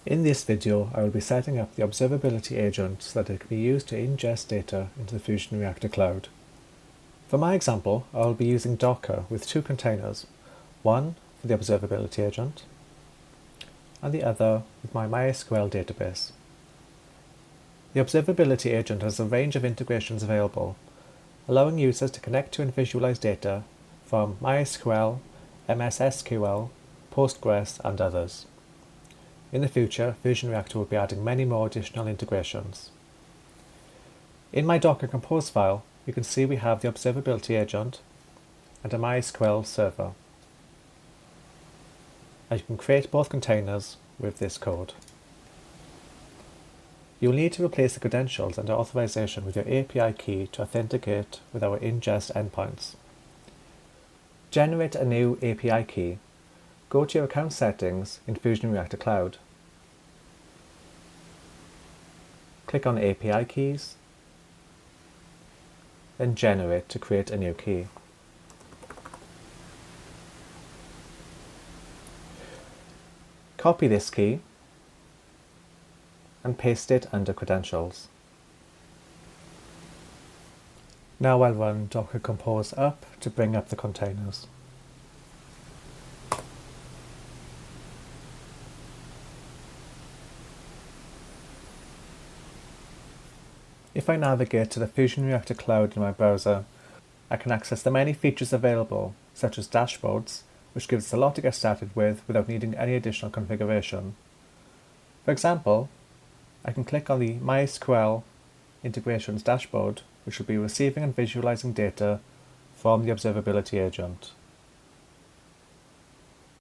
In this video, I will be setting up the Observability Agent so that it can be used to ingest data into the FusionReactor Cloud. For my example, I will be using Docker with two containers, one for the Observability Agent and the other with my MySQL database. The Observability Agent has a range of integrations available, allowing users to connect to and visualize data from MySQL, MSSQL, Postgres and others. In the future, FusionReactor will be adding many more additional integrations. In my Docker Compose file, you can see we have the Observability Agent and a MySQL server. And you can create both containers with this code. You will need to replace the credentials and authorization with your API key to authenticate with our ingest endpoints. Generate a new API key. Go to your account settings in FusionReactor Cloud. Click on API keys, then generate to create a new key. Copy this key and paste it under credentials. Now I'll run Docker Compose up to bring up the containers. If I navigate to the FusionReactor Cloud in my browser, I can access the many features available, such as dashboards, which gives us a lot to get started with without needing any additional configuration. For example, I can click on the MySQL integrations dashboard, which will be receiving and visualizing data from the Observability Agent.